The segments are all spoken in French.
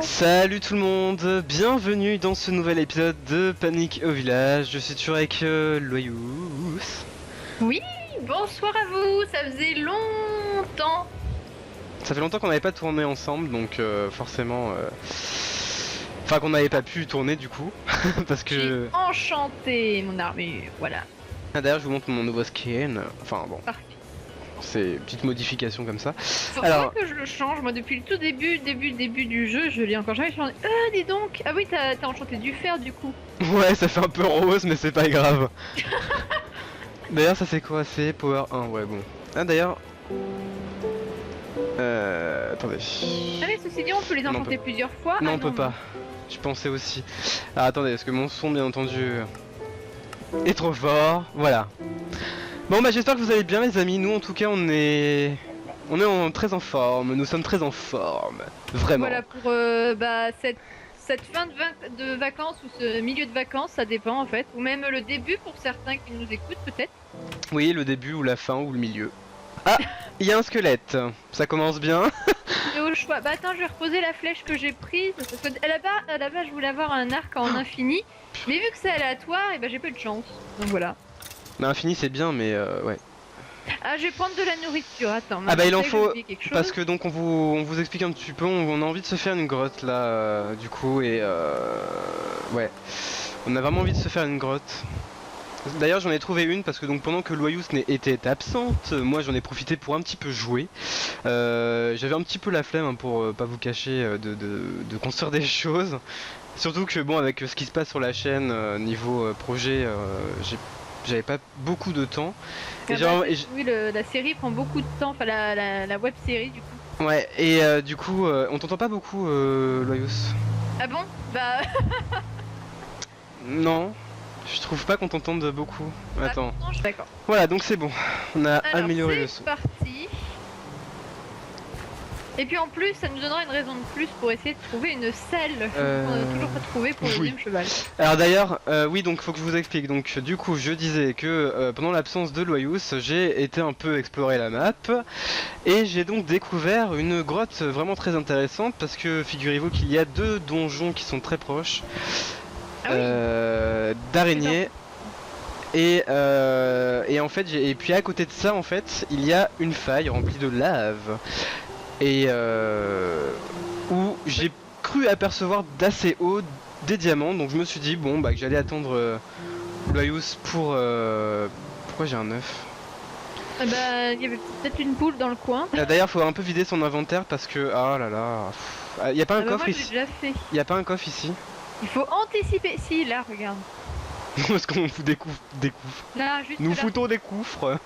Salut tout le monde, bienvenue dans ce nouvel épisode de Panique au village. Je suis toujours avec Loyous. Oui, bonsoir à vous, ça faisait longtemps. Ça fait longtemps qu'on n'avait pas tourné ensemble, donc forcément... Enfin qu'on n'avait pas pu tourner du coup, parce J'ai que... enchanté mon armure, voilà. Ah, d'ailleurs je vous montre mon nouveau skin, enfin bon, Parfait. c'est une petite modification comme ça. Faudrait que je le change, moi depuis le tout début du jeu, je l'ai encore jamais changé. Dis donc. Ah oui, t'as enchanté du fer du coup. Ouais, ça fait un peu rose mais c'est pas grave. D'ailleurs ça c'est quoi? C'est Power 1, ouais bon. Ah d'ailleurs... Attendez. Ah mais ceci dit, on peut les Non, on enchanter peut- plusieurs fois. Non Ah on peut pas. Je pensais aussi. Ah, attendez, parce que mon son, bien entendu, est trop fort. Voilà. Bon, bah, j'espère que vous allez bien, les amis. Nous, en tout cas, très en forme. Nous sommes très en forme. Vraiment. Voilà pour cette fin de vacances ou ce milieu de vacances, ça dépend en fait. Ou même le début pour certains qui nous écoutent peut-être. Oui, le début, ou la fin, ou le milieu. Ah, il y a un squelette. Ça commence bien. Et au choix. Bah attends, je vais reposer la flèche que j'ai prise. Parce que à la base, je voulais avoir un arc en infini. Mais vu que c'est aléatoire, et bah j'ai pas eu de chance. Donc voilà. Bah, infini, c'est bien, mais ouais. Ah, je vais prendre de la nourriture. Attends, Ah, bah, il en je sais que j'ai faut. oublié quelque chose. Parce que donc, on vous explique un petit peu. On a envie de se faire une grotte, là, du coup, et ouais. On a vraiment envie de se faire une grotte. D'ailleurs j'en ai trouvé une parce que donc pendant que Loyous était absente, moi j'en ai profité pour un petit peu jouer. J'avais un petit peu la flemme hein, pour pas vous cacher de construire des choses. Surtout que bon avec ce qui se passe sur la chaîne niveau projet, j'avais pas beaucoup de temps. Ah Et bah, genre, oui, la série prend beaucoup de temps. Enfin, la web série du coup. ouais et du coup on t'entend pas beaucoup Loyous. Ah bon? Bah. Non, je trouve pas qu'on t'entende beaucoup. Attends. non, d'accord. Voilà donc c'est bon, on a Alors, amélioré le son. c'est parti. Et puis en plus, ça nous donnera une raison de plus pour essayer de trouver une selle qu'on n'a toujours pas trouvé pour le oui. deuxième cheval. Alors d'ailleurs, oui donc faut que je vous explique. Donc du coup je disais que pendant l'absence de Loyous, j'ai été un peu explorer la map et j'ai donc découvert une grotte vraiment très intéressante parce que figurez-vous qu'il y a deux donjons qui sont très proches Ah oui. d'araignées et en fait et puis à côté de ça en fait il y a une faille remplie de lave et où j'ai cru apercevoir d'assez haut des diamants, donc je me suis dit bon bah que j'allais attendre Loyous pour pourquoi j'ai un œuf. Ah bah, il y avait peut-être une poule dans le coin. D'ailleurs faut un peu vider son inventaire parce que ah là là, y a pas un Ah bah coffre moi, j'ai ici. déjà fait. Y a pas un coffre ici. Il faut anticiper. Si, là, regarde. Parce qu'on fout des couffres, Là, juste Nous là. foutons des couffres.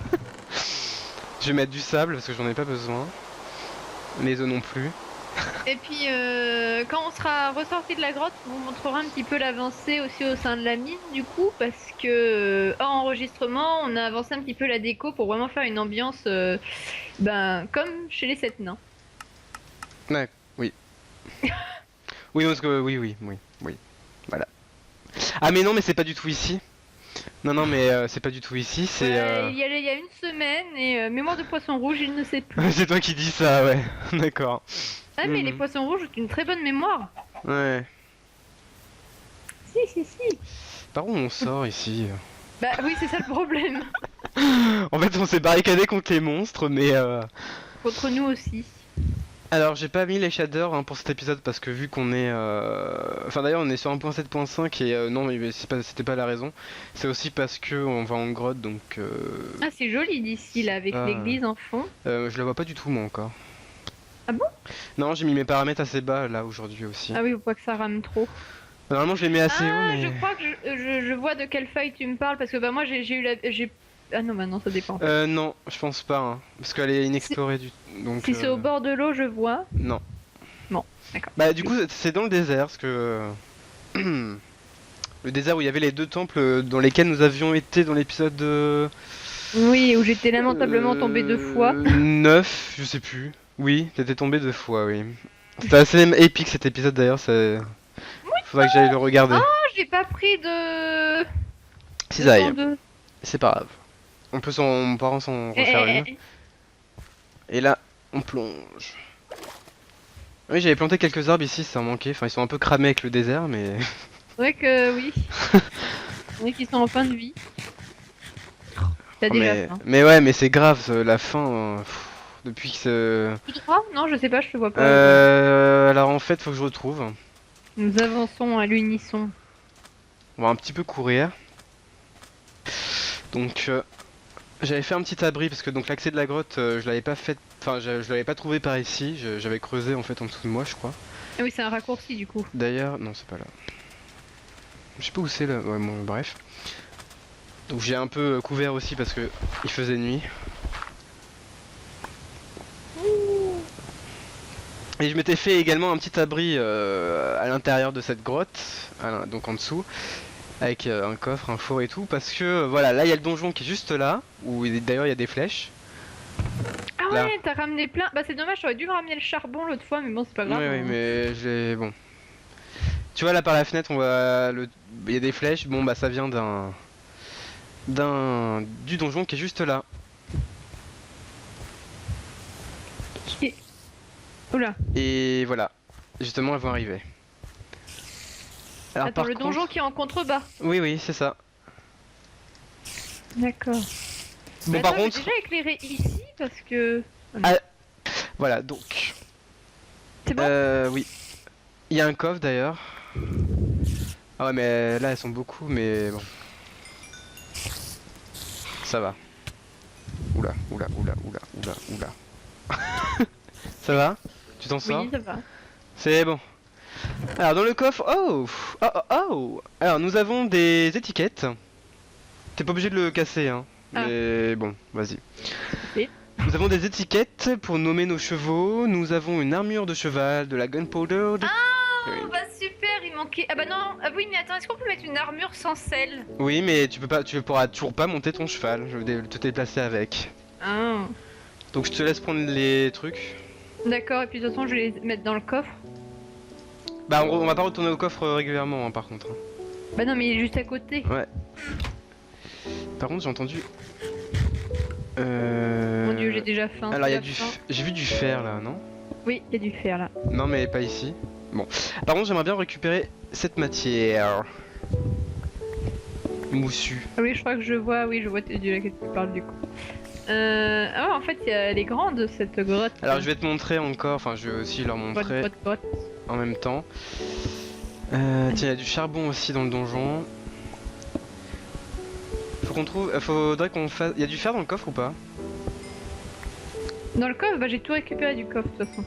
Je vais mettre du sable parce que j'en ai pas besoin. Les œufs non plus. Et puis, quand on sera ressorti de la grotte, on vous montrera un petit peu l'avancée aussi au sein de la mine, du coup, parce que hors enregistrement, on a avancé un petit peu la déco pour vraiment faire une ambiance, comme chez les 7 nains. Ouais, oui. Oui, parce que oui. Voilà. Ah mais non, mais c'est pas du tout ici. Non, mais c'est pas du tout ici, c'est... Ouais, il y a une semaine, et mémoire de poisson rouge, il ne sait plus. c'est toi qui dis ça, ouais. D'accord. Ah, mais les poissons rouges ont une très bonne mémoire. Ouais. Si. Par où on sort ici? Bah oui, c'est ça le problème. En fait, on s'est barricadé contre les monstres, mais... Contre nous aussi. Alors, j'ai pas mis les shaders hein, pour cet épisode parce que vu qu'on est... Enfin d'ailleurs, on est sur 1.7.5 et non, mais c'était pas la raison. C'est aussi parce que on va en grotte, donc... Ah, c'est joli d'ici, là, avec Ah. l'église en fond. Je la vois pas du tout, moi, encore. Ah bon? Non, j'ai mis mes paramètres assez bas, là, aujourd'hui aussi. Ah oui, faut pas que ça rame trop. Normalement, je les mets assez haut, mais... Je crois que je vois de quelle feuille tu me parles, parce que bah moi j'ai eu Ah non, maintenant ça dépend. Non, je pense pas, hein, parce qu'elle est inexplorée du... Donc, Si c'est au bord de l'eau, je vois. Non. Bon, d'accord. Bah du coup, c'est dans le désert, parce que... Le désert où il y avait les deux temples dans lesquels nous avions été dans l'épisode de... Oui, où j'étais lamentablement tombée 2 fois. 9, je sais plus. Oui, t'étais tombé 2 fois, oui. C'était assez épique cet épisode d'ailleurs, ça... Faudrait que j'aille le regarder. Ah, j'ai pas pris de... Cisaille, de... c'est pas grave. On peut s'en refaire une. Et là, on plonge. Oui, j'avais planté quelques arbres ici, ça en manquait. Enfin, ils sont un peu cramés avec le désert, mais... C'est vrai que oui. Il y en a qui sont en fin de vie. T'as Oh, déjà faim. mais ouais, mais c'est grave, la fin... depuis que... Tout droit? Non, je sais pas, je te vois pas. Alors en fait, faut que je retrouve. Nous avançons à l'unisson. On va un petit peu courir. Donc, j'avais fait un petit abri parce que donc l'accès de la grotte, je l'avais pas fait... Enfin, je l'avais pas trouvé par ici. J'avais creusé en fait en dessous de moi, je crois. Ah oui, c'est un raccourci du coup. D'ailleurs, non, c'est pas là. Je sais pas où c'est là. Ouais, bon, bref. Donc j'ai un peu couvert aussi parce que il faisait nuit. Et je m'étais fait également un petit abri à l'intérieur de cette grotte, donc en dessous, avec un coffre, un four et tout, parce que voilà, là il y a le donjon qui est juste là, où d'ailleurs il y a des flèches. Ah Là. ouais, t'as ramené plein. Bah c'est dommage, j'aurais dû ramener le charbon l'autre fois, mais bon, c'est pas Oui, grave. oui, Hein. mais j'ai... Bon. Tu vois là par la fenêtre, on voit le... il y a des flèches, bon bah ça vient du donjon qui est juste là. Ok. Oula. Et voilà, justement elles vont arriver. Alors Attends, par le donjon contre... qui est en contrebas. Oui, oui, c'est ça. D'accord. Bon Bah, par attends, je vais contre... déjà éclairer ici parce que. Ah, voilà, donc... C'est bon? Oui. Il y a un coffre d'ailleurs. Ah ouais mais là elles sont beaucoup mais bon. Ça va. Oula, oula, oula, oula, oula, oula. Ça va? Tu t'en sors? Oui, ça va. C'est bon. Alors dans le coffre, oh, oh, oh, oh. Alors nous avons des étiquettes. T'es pas obligé de le casser hein. Ah. Mais bon, vas-y. Ok. Nous avons des étiquettes pour nommer nos chevaux. Nous avons une armure de cheval, de la gunpowder. Oh, bah super, il manquait. Ah bah non, ah oui, mais attends, est-ce qu'on peut mettre une armure sans sel? Oui mais tu peux pas, tu pourras toujours pas monter ton cheval. Je vais te déplacer avec. Ah. Donc je te laisse prendre les trucs. D'accord, et puis de toute façon, je vais les mettre dans le coffre. Bah on va pas retourner au coffre régulièrement hein, par contre. Bah non, mais il est juste à côté. Ouais. Par contre j'ai entendu... Mon dieu, j'ai déjà faim. Alors il y a déjà du... faim. J'ai vu du fer là, non? Oui, il y a du fer là. Non mais pas ici. Bon. Par contre j'aimerais bien récupérer cette matière. Moussue. Ah oui, je crois que je vois, oui, je vois de laquelle tu parles du coup. Ah ouais, en fait, elle est grande cette grotte. Alors je vais te montrer encore, enfin je vais aussi leur Grotte, montrer grotte, grotte. en même temps. Tiens, il y a du charbon aussi dans le donjon. Faut qu'on trouve... Faudrait qu'on fasse... Il y a du fer dans le coffre ou pas? Dans le coffre, bah j'ai tout récupéré du coffre de toute façon.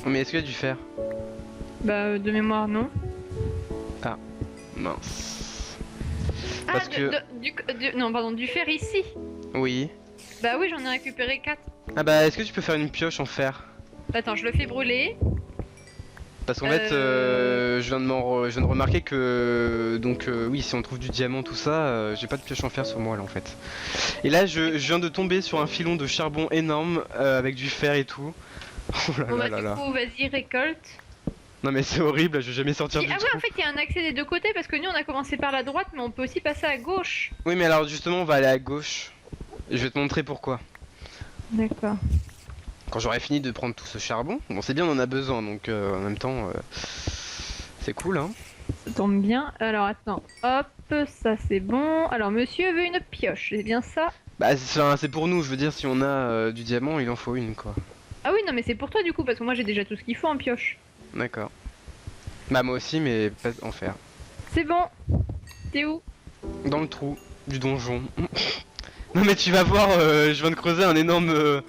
Mais est-ce qu'il y a du fer? Bah de mémoire, non. Mince. Ah, Parce que... non, pardon, du fer ici. Oui. Bah oui, j'en ai récupéré 4. Ah bah est-ce que tu peux faire une pioche en fer? Attends, je le fais brûler. Parce qu'en fait, je viens de remarquer que, donc oui, si on trouve du diamant, tout ça, j'ai pas de pioche en fer sur moi là en fait. Et là, je viens de tomber sur un filon de charbon énorme avec du fer et tout. Oh là Bon là bah là du là. coup, vas-y, récolte. Non mais c'est horrible, je vais jamais sortir du Ah ouais, trou. en fait, il y a un accès des deux côtés parce que nous, on a commencé par la droite, mais on peut aussi passer à gauche. Oui, mais alors justement, on va aller à gauche. Et je vais te montrer pourquoi. D'accord. Quand j'aurai fini de prendre tout ce charbon, bon c'est bien, on en a besoin, donc en même temps, c'est cool hein. Ça tombe bien. Alors attends, hop, ça c'est bon. Alors monsieur veut une pioche, c'est bien ça? Bah c'est pour nous, je veux dire, si on a du diamant, il en faut une quoi. Ah oui, non, mais c'est pour toi du coup, parce que moi j'ai déjà tout ce qu'il faut en pioche. D'accord. Bah moi aussi, mais pas en fer. C'est bon. T'es où? Dans le trou du donjon. Non mais tu vas voir, je viens de creuser un énorme...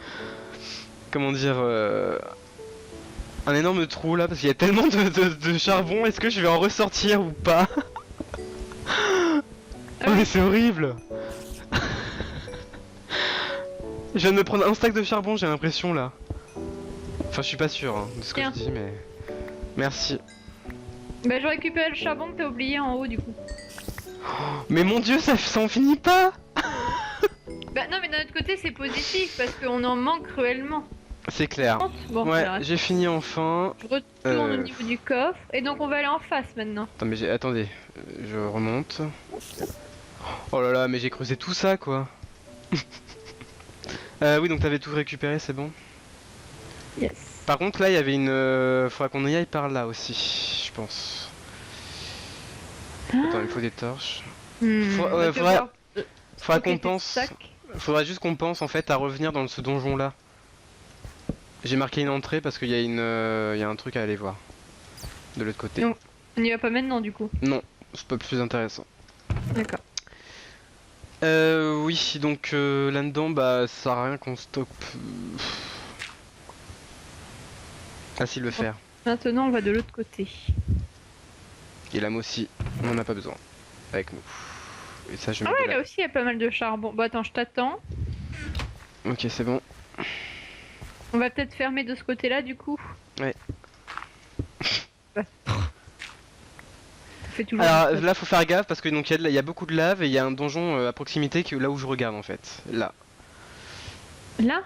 comment dire... un énorme trou là, parce qu'il y a tellement de charbon, est-ce que je vais en ressortir ou pas? Ah Oh mais oui. c'est horrible. Je viens de me prendre un stack de charbon, j'ai l'impression là. Enfin je suis pas sûr hein, de ce que Tiens. je dis mais... Merci. Bah je récupère le charbon que t'as oublié en haut du coup. Mais mon dieu, ça en finit pas. Bah non, mais d'un autre côté c'est positif parce qu'on en manque cruellement. C'est clair. Bon, Ouais, alors, j'ai fini enfin. je retourne au niveau du coffre et donc on va aller en face maintenant. Attends, mais attendez, je remonte. Oh là là, mais j'ai creusé tout ça quoi. Oui, donc t'avais tout récupéré, c'est bon? Yes. Par contre, là, il y avait une. Faudra qu'on y aille par là aussi, je pense. Attends, il faut des torches. On va Faudra, devoir faudra stocker qu'on tes pense. sacs. Faudra juste qu'on pense en fait à revenir dans ce donjon là. J'ai marqué une entrée parce qu'il y a il y a un truc à aller voir. De l'autre côté. Non. On n'y va pas maintenant du coup. Non, c'est pas plus intéressant. D'accord. Oui, donc là-dedans, bah ça sert à rien qu'on stoppe. Ah si, le fer. Maintenant on va de l'autre côté. Et l'âme aussi, on en a pas besoin. Avec nous. Et ça, je mets Ah de ouais, la- là aussi il y a pas mal de charbon. Bon attends, je t'attends. Ok, c'est bon. On va peut-être fermer de ce côté-là du coup. Ouais. Bah. Ça fait toujours Alors du là, faut faire gaffe parce que donc il y a beaucoup de lave et il y a un donjon à proximité là où je regarde en fait. Là. stress. Là?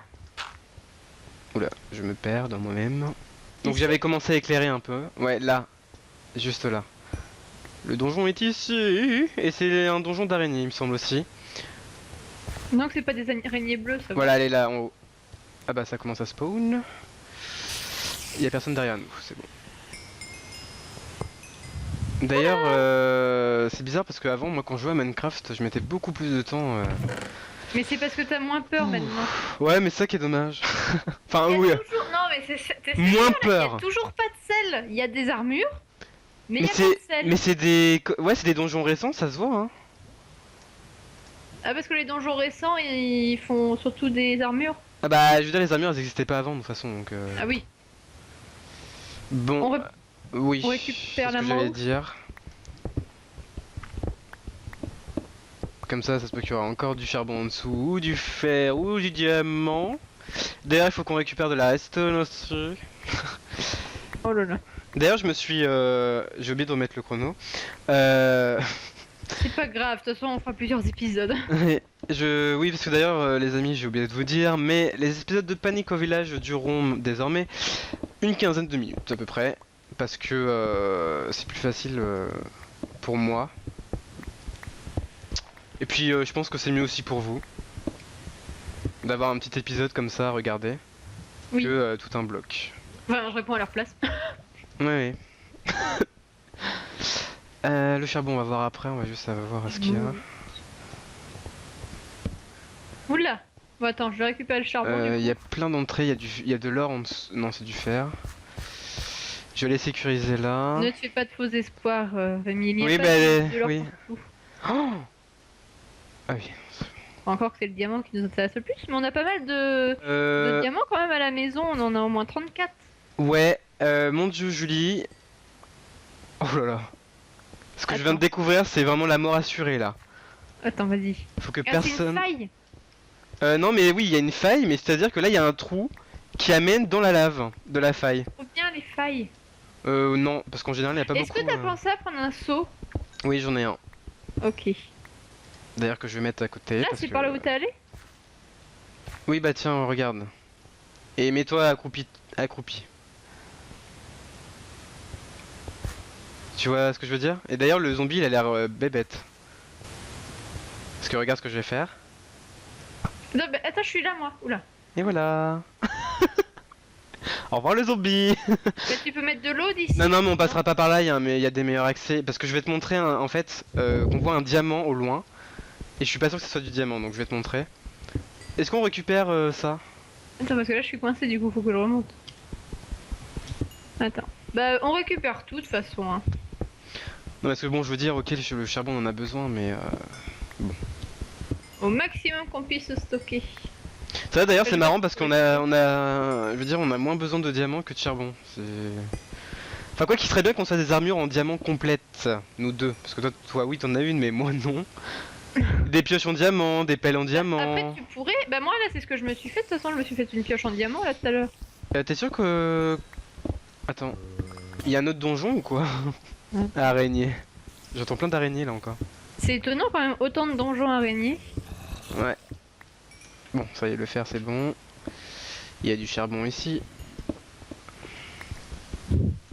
Oula, je me perds dans moi-même. Donc Ici j'avais commencé à éclairer un peu. Ouais, là. Juste là. Le donjon est ici. Et c'est un donjon d'araignée, il me semble aussi. Non, que c'est pas des araignées bleues ça. Voilà, elle est là en haut. Ah bah ça commence à spawn. Il y a personne derrière nous, c'est bon. D'ailleurs, c'est bizarre parce qu'avant, moi quand je jouais à Minecraft, je mettais beaucoup plus de temps. Mais c'est parce que t'as moins peur maintenant. Ouais, mais c'est ça qui est dommage. Enfin, Il y a oui, toujours... Non mais t'es moins sérieux, là, il y peur. a toujours pas de sel. Il y a des armures, mais il Mais y a pas de sel. mais c'est des, ouais, c'est des donjons récents, ça se voit, hein. Ah parce que les donjons récents ils font surtout des armures. Ah bah, je veux dire, les armures, elles existaient pas avant de toute façon, donc. Ah oui. Bon, On, oui. on récupère c'est la ce que j'allais manche. dire. Comme ça se peut qu'il y aura encore du charbon en dessous, ou du fer, ou du diamant. D'ailleurs, il faut qu'on récupère de la redstone aussi. Oh là là. D'ailleurs, je me suis. J'ai oublié de remettre le chrono. Euh... C'est pas grave, de toute façon on fera plusieurs épisodes. Oui, parce que d'ailleurs, les amis, j'ai oublié de vous dire, mais les épisodes de Panic au village dureront désormais une quinzaine de minutes à peu près, parce que c'est plus facile pour moi. Et puis, je pense que c'est mieux aussi pour vous d'avoir un petit épisode comme ça, regardez, Oui. que tout un bloc. Enfin, je réponds à leur place. Ouais, ouais. Le charbon, on va voir après, on va juste voir ce qu'il y a. Oula. Bon attends, je vais récupérer le charbon du Il coup. y a plein d'entrées, il y a de l'or en dessous. Non, c'est du fer. Je vais les sécuriser là. Ne te fais pas de faux espoirs, Rémi. Il y a Oui, pas bah, de l'or oui. partout. Oh ah oui. Encore que c'est le diamant qui nous intéresse le plus, mais on a pas mal de diamants quand même à la maison, on en a au moins 34. Ouais, mon dieu, Julie. Oh là là. Ce que je viens de Attends. découvrir, c'est vraiment la mort assurée là. Attends, vas-y. Faut que Ah, c'est une personne. faille. Non, mais oui, il y a une faille, mais c'est-à-dire que là, il y a un trou qui amène dans la lave de la faille. Faut bien les failles. Non, parce qu'en général, il n'y a pas Est-ce beaucoup. que t'as pensé à prendre un seau? Oui, j'en ai un. Ok. D'ailleurs, que je vais mettre à côté. Là, parce c'est que- par là où t'es allé? Oui, bah tiens, regarde. Et mets-toi accroupi. Accroupi. Tu vois ce que je veux dire? Et d'ailleurs, le zombie, il a l'air bébête. Parce que regarde ce que je vais faire. Non, bah, attends, je suis là moi. Oula. Et voilà. Au revoir le zombie. Bah, tu peux mettre de l'eau d'ici. Non, non, mais on passera pas par là, mais il y a des meilleurs accès. Parce que je vais te montrer, en fait, qu'on voit un diamant au loin. Et je suis pas sûr que ce soit du diamant, donc je vais te montrer. Est-ce qu'on récupère ça? Attends, parce que là, je suis coincé, du coup, faut que je remonte. Attends. Bah, on récupère tout de toute façon. Hein. Non, parce que bon, je veux dire, ok, le charbon on en a besoin, mais Au maximum qu'on puisse stocker. ça d'ailleurs, Je c'est vais marrant mettre- parce je veux dire, on a moins besoin de diamants que de charbon. Enfin, quoi qu'il serait bien qu'on soit des armures en diamant complètes, nous deux. Parce que toi oui, t'en as une, mais moi non. Des pioches en diamant, des pelles en diamant. Après, tu pourrais. Bah, moi, là, c'est ce que je me suis fait. De toute façon, je me suis fait une pioche en diamant là tout à l'heure. T'es sûr que. Attends. Il y a un autre donjon ou quoi? Ouais. Araignée. J'entends plein d'araignées là encore. C'est étonnant quand même, autant de donjons araignées. Ouais. Bon, ça y est, le fer c'est bon. Il y a du charbon ici.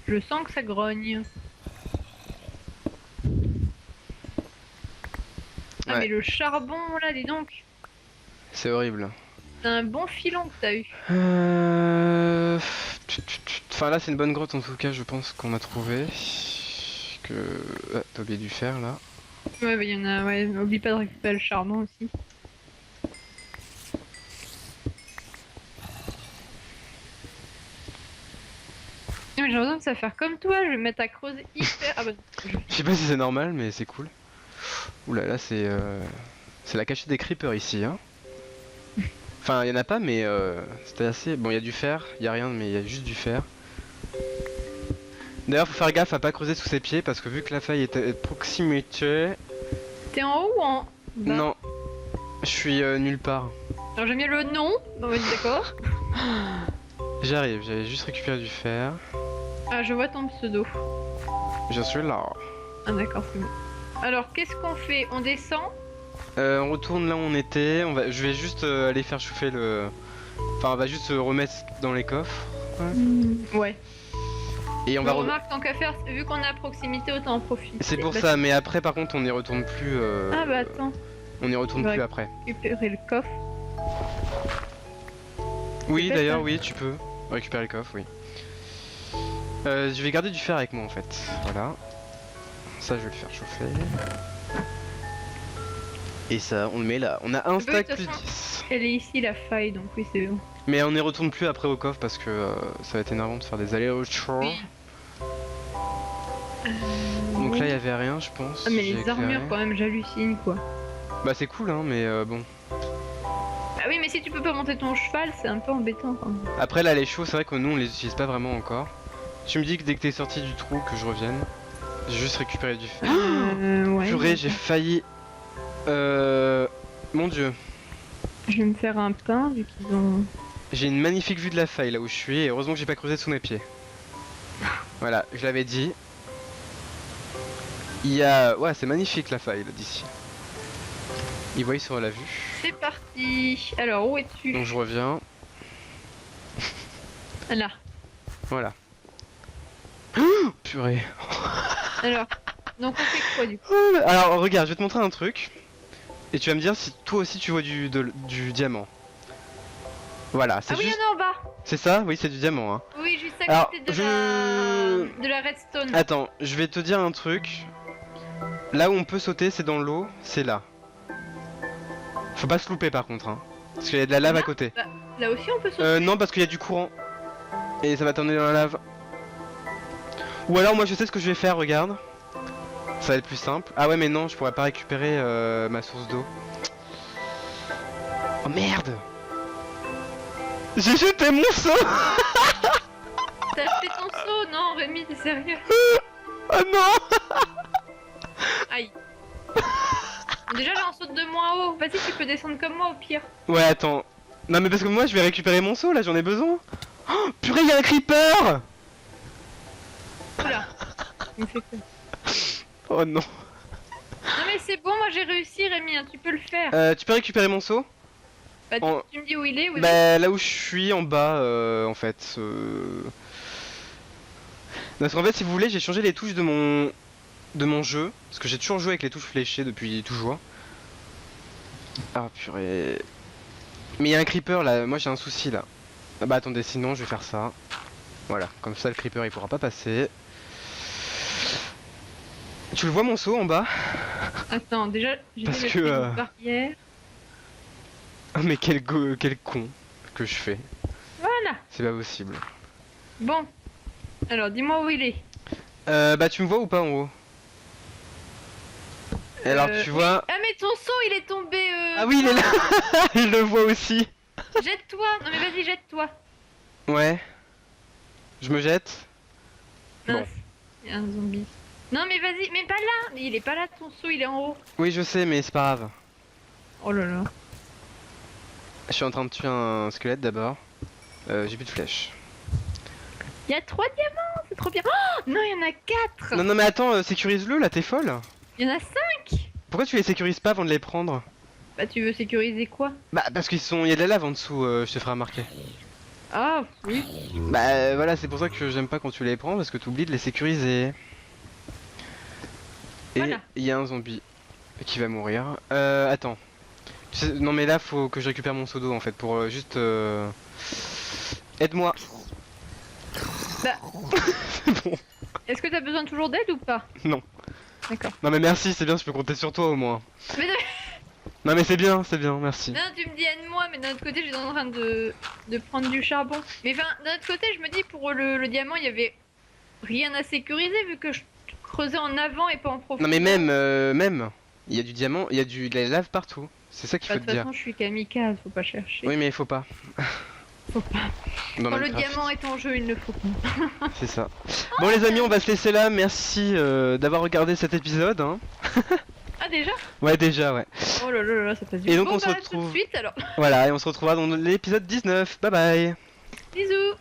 Je sens que ça grogne. Ah, Ouais. mais le charbon là, dis donc. C'est horrible. C'est un bon filon que t'as eu. Enfin là c'est une bonne grotte en tout cas je pense qu'on a trouvé. Que... Ah, t'as oublié du fer là. Ouais, bah, y en a, ouais, oublie pas de récupérer le charbon aussi. Non, mais j'ai l'impression que ça va faire comme toi, je vais me mettre à creuser hyper. Ah bah non. Je sais pas si c'est normal mais c'est cool. Ouh là là c'est la cachette des creepers ici hein. Enfin il y en a pas mais c'était assez... Bon il y a du fer, il y a rien mais il y a juste du fer. D'ailleurs faut faire gaffe à pas creuser sous ses pieds parce que vu que la faille est à proximité... T'es en haut ou en bas? Non, je suis nulle part. Alors j'ai mis le nom, on va dire d'accord. J'arrive, j'avais juste récupéré du fer. Ah, je vois ton pseudo. Je suis là. Ah d'accord, c'est bon. Alors qu'est-ce qu'on fait? On descend? On retourne là où on était. Je vais juste aller faire chauffer le... Enfin on va juste se remettre dans les coffres. Ouais. Et on On va... remarque tant qu'à faire, vu qu'on est à proximité, autant en profiter. C'est pour Bah, ça, mais après par contre on n'y retourne plus. Ah bah attends, On n'y retourne Ouais. plus après. récupérer le coffre. Oui peut-être, d'ailleurs hein. oui tu peux récupérer le coffre, oui. Je vais garder du fer avec moi en fait. Voilà. Ça je vais le faire chauffer. Et ça on le met là. On a un De stack toute plus façon- 10. Elle est ici la faille, donc oui c'est bon. Mais on n'y retourne plus après au coffre parce que ça va être énervant de faire des allers-retours. Oui. Donc là il y avait rien je pense. Ah mais J'ai les armures éclairé. quand même, j'hallucine quoi. Bah c'est cool hein mais bon. Ah oui mais si tu peux pas monter ton cheval, c'est un peu embêtant quand même. Après là les chevaux c'est vrai que nous on les utilise pas vraiment encore. Tu me dis que dès que t'es sorti du trou que je revienne. J'ai juste récupéré du fer. Ouais. Purée j'ai failli... Mon dieu. Je vais me faire un pain vu qu'ils ont... J'ai une magnifique vue de la faille là où je suis et heureusement que j'ai pas creusé sous mes pieds. Voilà, je l'avais dit. Il y a... Ouais c'est magnifique la faille là d'ici. Ils voient sur la vue. C'est parti. Alors où es-tu? Donc je reviens. Là. Voilà. Purée. Alors. Donc on fait quoi du coup? Alors regarde, je vais te montrer un truc. Et tu vas me dire si toi aussi tu vois du diamant. Voilà, c'est Ah oui, il juste... y en a en bas. C'est ça? Oui, c'est du diamant. Hein. Oui, juste à Alors, côté de la redstone. Attends, je vais te dire un truc. Là où on peut sauter, c'est dans l'eau, c'est là. Faut pas se louper par contre, hein. Parce qu'il y a de la lave à côté. Là aussi on peut sauter. Non, parce qu'il y a du courant. Et ça va t'emmener dans la lave. Ou alors moi je sais ce que je vais faire, regarde. Ça va être plus simple. Ah ouais mais non, je pourrais pas récupérer ma source d'eau. Oh merde! J'ai jeté mon seau! T'as fait ton saut? Non, Rémi, t'es sérieux? Oh non! Aïe. Déjà, j'en saute de moins haut. Vas-y, tu peux descendre comme moi au pire. Ouais, attends. Non mais parce que moi je vais récupérer mon seau là, j'en ai besoin. Oh, purée, il y a un creeper! Oula. Il me fait peur. Oh non. Non, mais c'est bon, moi j'ai réussi, Rémi, hein, tu peux le faire. Tu peux récupérer mon seau? Bah, en- tu me dis où il est? Oui, Bah là où je suis en bas en fait. Parce qu'en fait si vous voulez j'ai changé les touches de mon jeu. Parce que j'ai toujours joué avec les touches fléchées depuis toujours. Ah purée. Mais il y a un creeper là, moi j'ai un souci là. Ah bah attendez sinon je vais faire ça. Voilà, comme ça le creeper il pourra pas passer. Tu le vois mon seau en bas? Attends, déjà, j'ai Parce mis que, une barrière. Ah mais quel con que je fais. Voilà. C'est pas possible. Bon. Alors, dis-moi où il est. Bah tu me vois ou pas en haut? Et alors tu vois... Ah, mais ton saut, il est tombé. Ah oui il est là. Je le vois aussi. Jette-toi. Non, mais vas-y, jette-toi. Ouais. Je me jette. Bon. Mince. Il y a un zombie. Non, mais vas-y, mais pas là. Il est pas là, ton saut, il est en haut. Oui je sais mais c'est pas grave. Oh là là. Je suis en train de tuer un squelette d'abord. J'ai plus de flèches. Il y a 3 diamants, c'est trop bien. Oh non, il y en a 4. Non non mais attends, sécurise-le là, t'es folle. Il y en a 5. Pourquoi tu les sécurises pas avant de les prendre? Bah, tu veux sécuriser quoi? Bah parce qu'ils sont... Il y a de la lave en dessous, je te ferai remarquer. Ah, oui. Bah voilà, c'est pour ça que j'aime pas quand tu les prends, parce que tu oublies de les sécuriser. Et il Voilà. y a un zombie qui va mourir. Attends. Non mais là faut que je récupère mon seau d'eau en fait pour juste... Aide-moi. Bah, C'est bon. est-ce que t'as besoin toujours d'aide ou pas? Non. D'accord. Non mais merci, c'est bien, je peux compter sur toi au moins. Mais non, Non mais c'est bien, merci. non, tu me dis aide-moi, mais d'un autre côté, j'étais en train de prendre du charbon. Mais enfin, d'un autre côté, je me dis pour le diamant, il y avait rien à sécuriser vu que je creusais en avant et pas en profondeur. Non mais même, il y a du diamant, il y a de la lave partout. C'est ça qu'il Bah, faut de te toute dire. façon, je suis kamikaze, faut pas chercher. Oui mais il faut pas. Faut pas. Dans Quand le Minecraft. diamant est en jeu, il ne faut pas. C'est ça. Bon les amis, on va se laisser là. Merci d'avoir regardé cet épisode. Hein. Ah, déjà? Ouais déjà, ouais. Oh là là là, ça passe vite. Et donc Bon, on se bah, tout de retrouve. suite alors. Voilà, et on se retrouvera dans l'épisode 19. Bye bye. Bisous.